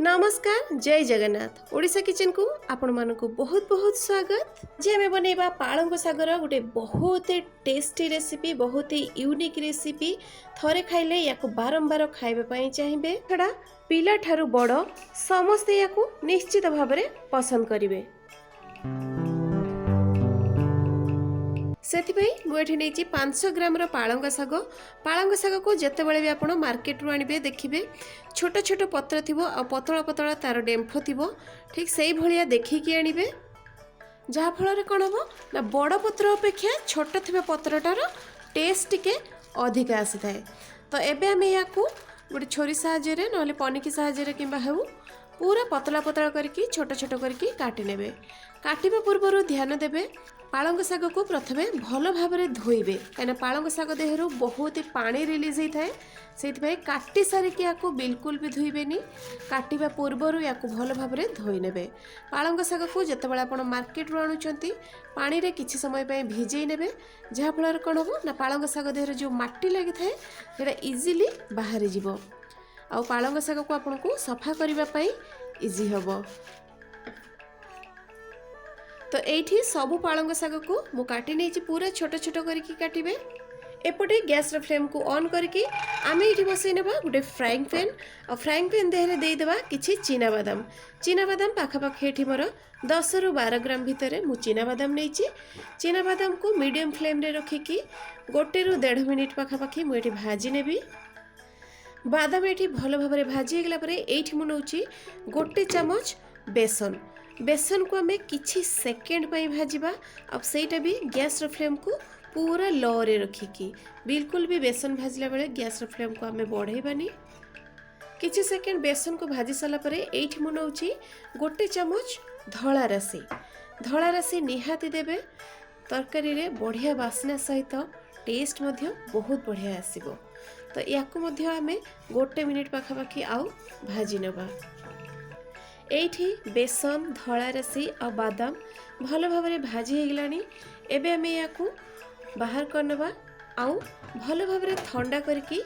नमस्कार जय जगन्नाथ ओडिशा किचन को आपण मानक बहुत बहुत स्वागत। जे हमें बनैबा पालंग सागर गोटे बहुत टेस्टी रेसिपी, बहुत ही यूनिक रेसिपी। थरे खाइले याको बारंबार खाइबा पई चाहिबे। छडा पिला ठारू बड़ समस्ते याको निश्चित भाव में पसंद करिवे। से मुझे 500 ग्राम पालंग शाग को जितेबाला भी आप मार्केट रू आणवे देखिए छोट छोट पत्र थी पतला पतला तार डेम्फ थी ठीक से भाया देखिकी आणवे जहाँफल कौन हम ना बड़ पत्र अपेक्षा छोट थी पत्रटार टेस्ट टे अधिक आसी थाए। तो एबे आम या गोटे छोरी साहाय्य ना पनिकी साहाय्य कि पूरा पतला पतला करके छोट छोट करके काटी नेबे। काटिबा पूर्व ध्यान देबे पालंग शाग को प्रथमे भल भाव में धोइबे कहीं पालंग शाग देहरु बहुत पानी रिलीज होता है से काटी सारिक या बिल्कुल भी धोइबेनी। काटिबा पूर्व या भल भाव में धोई नेबे। पालंग शाग को जितेबाला आप मार्केट रू आणुचंती पानी रे किछि समय पे भिजई नेबे जहाँफल कौन हम ना पालंग शाग देहर जो माटी लगी थाए सेटा इजिली बाहरी जिवो आ पालंग शाग को आपन को सफा करबा पई इजी हबो। तो एठी सबु पालंग शाग को मु काटी नहीं पूरा छोट छोट करके काटिबे। एपटे गैस फ्लेम को ऑन करके आम ये बसई ना गोटे फ्राइंग पैन और फ्राइंग पैन देहरे देदेबा किछि चीना बादाम पाखापाखि एठी मोर 10 ରୁ 12 ग्राम भितर मु चीना बादाम नहीं। चीना बादाम को मीडियम फ्लेम रे रखिकी 1 ରୁ 1.5 मिनिट पाखापाखि मुझे भाजी नेबी। बादाम ये भल भाव में भाजी गला परे एठी मु नउची 1 चामच बेसन। बेसन को आम किछि सेकेंड पाई भाजीबा। अब सेटा भी गैस फ्लेम को पूरा लो रे रखिकी बिल्कुल भी बेसन भाजला बेले गैस फ्लेम को आम बढ़ेबानी। किछि सेकेंड बेसन को भाजी सारा परे एठी मु नउची 1 चामच धला राशि निहाती देबे। तरकारी रे बढ़िया बास्ना सहित टेस्ट मध्य बहुत बढ़िया आसीबो। तो याकु मध्य आमे 1 मिनिट पाखापाखि आउ भाजी नबा। एठी बेसन धला राशि और बादाम भल भाव में भाजी हो गलानी। एबे आमे याकु बाहर करनबा आउ भल भाव में ठंडा करके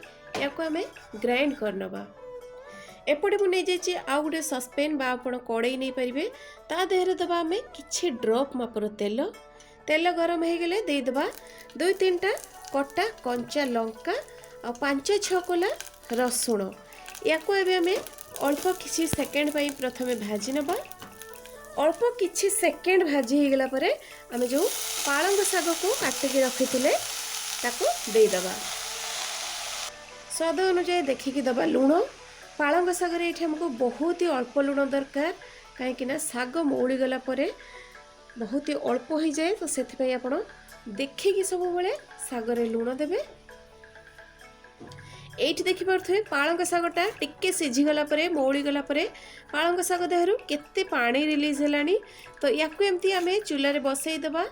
याकु आमे ग्राइंड करनबा। एपटे मु नहीं जाइए आउ गोटे सस्पेन बा आपण कड़ई नहीं पारिबे ता देहरे दबा आमे किछि ड्रॉप मापर तेल गरम हो गले दे दबा 2-3टा कटा कंचा लंका और 5-6 कोला रसुण। याकु एबे आमे अल्प किछि सेकेंड पाई प्रथमे भाजी नबा। अल्प किछि सेकेंड भाजी हो गला परे आमे जो पालंग शाग को काटिकी रखिथिले ताको दे दबा। स्वाद अनुसार देखिकी दबा लुण। पालंग शाग रे एठी हमको बहुत ही अल्प लुण दरकार कहीं शाग मौली गला परे बहुत ही अल्प हो जाए। तो से आपण देखिकी सब बेले शाग रे लुण देबे। एठी देखि पारथुए पालंग शागटा टिके सिझीगला परे मौली गला परे पालंग शाग देहरु केते पानी रिलीज हेलानी। तो याकु एमती आमे चूल्हा रे बसई देबा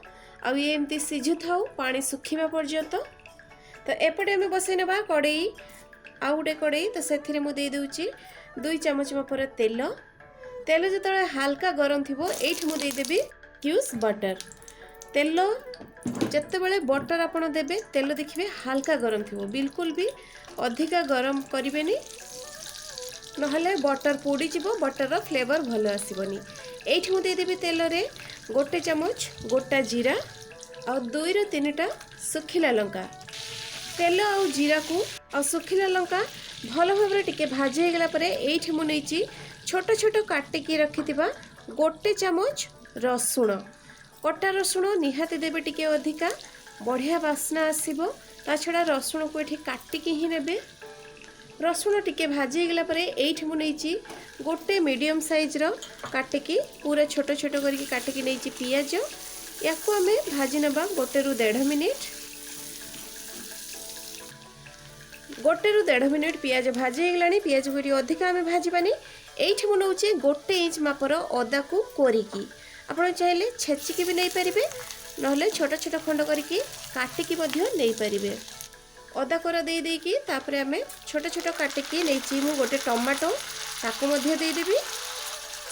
आ ये एमती सिझु थाउ पानी सुखिबा पर्यंत। तो एपटे आमे बसई नेबा कड़ई आ गोटे कड़ई। तो सेथिरे मु दे देउची 2 चामच मापर तेल जतले हल्का गरम थिबो एठी मु दे देबी क्यूस बटर। तेल जितेबाला बटर आपड़ देबे तेल देखिए हल्का गरम थी बिल्कुल भी अधिका गरम करें नहले बटर पोड़ी जीवो बटर फ्लेवर भल आसबनी। एठी मु देदेबी तेल रे 1 चामच गोटा जीरा और 2 ରୁ 3टा सुखिला लंका। तेल आ जीरा को आ सुखिला लंका भल भाव में टिके भाजी गला परे एठी मु नैची छोट छोट काटिकी रखिथिबा 1 चामच रसुण। कटा रसुण निहाती देबे टिके अधिका बढ़िया बास्ना आसीबो। ता छड़ा रसुण को एठी काटिकी ही नेबे। रसुण टिके भाजी गला परे एठी मु नैची 1 मीडियम साइज रो काटिकी पूरा छोट छोट करके काटिकी नैची पियाज। याकु आमे भाजी नबा 1 ରୁ 1.5 मिनिट। 1 ରୁ 1.5 मिनिट पियाज भाजी गलानी। पियाज को अधिका आमे भाजीबानी। एठी मु नउची 1 इंच मापर अदा को कोरिकी आपण चाहिले छेचिकी भी नहीं पारिबे नहले छोट छोट खंड करके काटिकी मध्य नहीं पारिबे। अदा कोरा दे देकी तापरे आमे छोट छोट काटिकी नैची मु गोटे टमाटो ताको मध्य दे देबी।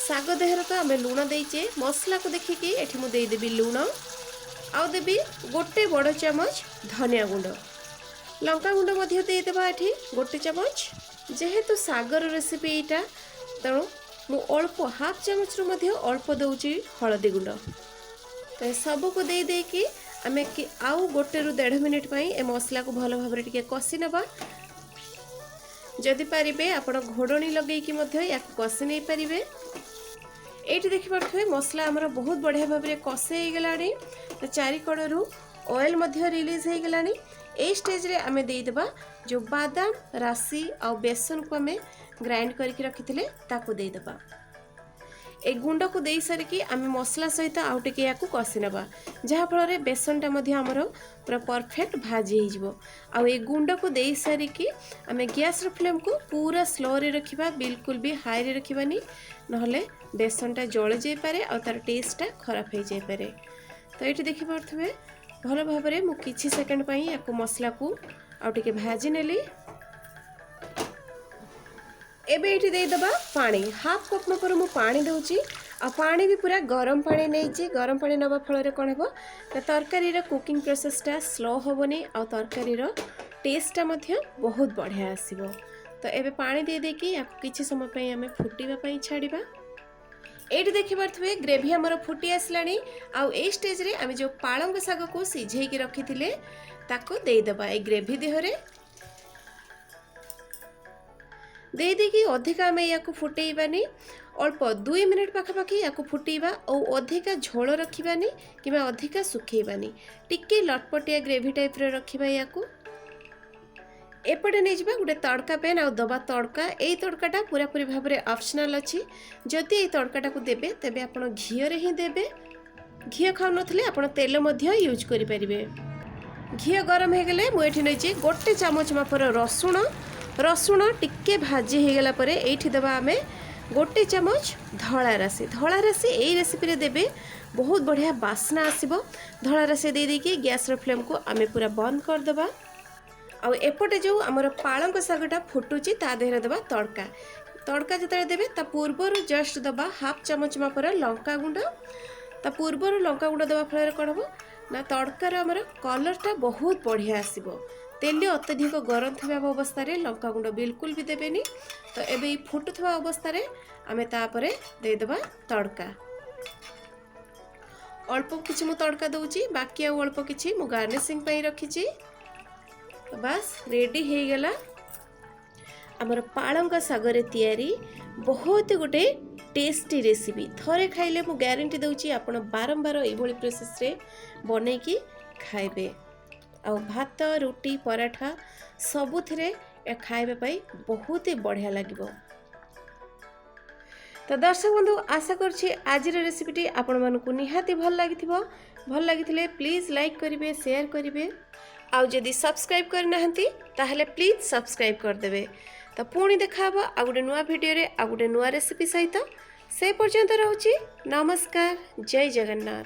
शाग देहर तो आमे लुण देइचे मसला को देखिकी एठी मु दे देबी लुण आउ देबी 1 बड़ चामच धनिया गुंड। लंका गुंड मध्य दे देबा एठी 1 चामच। जेहेतु शागर रेसिपी एटा तेणु मु अल्प हाफ चामच रु अल्प दौची हलदी गुंड। तो सबको दे देकी आम आउ गोटे रु 1.5 मिनिट ए मसला को भल भाव टिके कषि नबा। जदि पारिबे आपण घोड़नी लगेकी या कषि नहीं पारिबे। एठी देखि पारथुए मसला हमर बहुत बढ़िया भाव में कषे हो गलानी। तो चारिकड़ू ऑयल मध्य रिलीज हो गलानी। ए स्टेज रे आमे दे देबा जो बादाम राशि आ बेसन को आमे ग्राइंड करके रखिथिले ताको दे देबा। ए गुंड को दे सारिकी आमे मसला सहित आउ टिके याकू कषि नबा, जहा फल रे बेसनटा मध्य हमर पूरा परफेक्ट भाजी हो जिवो। आ ए गुंड को दे सारिकी आमे गैस रो फ्लेम को पूरा स्लो रे रखिबा, बिल्कुल भी हाई रे रखिबानी, नहले बेसनटा जळ जाई पारे आ तार टेस्टटा खराब हो जाई पारे। तो ये देखि पारथुवे भल भाव में मु किछि सेकंड पई याकू मसला को आउ टिके भाजी नेली। एबे एठी दे दबा पानी, हाफ कप मपर मु पानी दउची। आ पानी भी पूरा गरम पानी नहीं छी। गरम पानी नबा फल रे कोन हेबो ना तरकारी रो कुकिंग प्रोसेसटा स्लो होबनी आ तरकारी रो टेस्टटा मध्य बहुत बढ़िया आसीबो। तो एबे पानी दे देकी याकू किछि समय पई हमें फुटीबा पई छाड़ीबा। एठी देखि पारथुवे ग्रेवी हमर फुटी आसलानी। आ ए स्टेज रे आमे जो पालंग साग को सिझेई के रखिथिले ताको दे दबा ए ग्रेवी देहरे। दे देकी अधिका आमे याकू फुटेइबानी, अल्प 2 मिनिट पाखापाखि याकू फुटेइबा और अधिका झोल रखिबानी किबा अधिका सुखेइबानी, टिके लटपटिया ग्रेवी टाइप रे रखिबा याकू। एपटे नहीं जावा गोटे तड़का पैन आ दबा तड़का। यही तड़काटा पूरा पूरी भाव में ऑप्शनल अच्छी। जदि ये तड़काटा को देबे तेबे आपण घी रे ही देबे। घी खाउ नथिले आपण तेल मध्य यूज करि परिबे। घी गरम हो गले मुझे नहीं गोटे चामच मापर रसुण टिके भाजी हो गला परे एठी दबा आमे गोटे चामच धला राशि। धला राशि यही रेसिपी रे देबे, बहुत बढ़िया बास्ना आसीबो। धला राशि दे देकी गैस रो फ्लेम को आमे पूरा बंद कर दबा। आ एपटे जो आमर पालंग सागटा फुटुची ता देहरे दबा तड़का। तड़का जिते देबे ता पूर्वर जस्ट दबा हाफ चामच मापर लंका गुंड। ता पूर्वर लंका गुंड दबा फल कौन हम ना तड़कार आमर कलरटा बहुत बढ़िया आसीबो। तेल अत्यधिक गरम थी अवस्था लंका गुंड बिल्कुल भी देबेनी। तो एबे फुटुवा अवस्था आमे तापरे दे देबा तड़का। अल्प किछि मु तड़का दउची, बाकी आ अल्प किछि मु गार्निशिंग पई रखिची। तो बस रेडी हो गला आमर पालंग सागरे तैयारी बहुत गोटे टेस्टी रेसिपी। थरे खाइले मु ग्यारंटी दउची आपण बारंबार एभली प्रोसेस रे बनेकी खाइबे। आ भात रुटी पराठा सबुथिरे खाइबा पाई बहुत ही बढ़िया लागिबो। तो दर्शक बंधु आशा करछि आज रेसिपीटी आपण मानकु निहाती भल लागिथिबो। भल लागिथिले प्लीज लाइक करिवे, शेयर करिवे। आउ जदि सब्सक्राइब करनाहंती ताहले प्लीज सब्सक्राइब कर देबे। तो पुणी देखाबो आ गुटे नुआ वीडियो रे आ गुटे नुआ रेसिपी सहित। से पर्यंत रहउची नमस्कार, जय जगन्नाथ।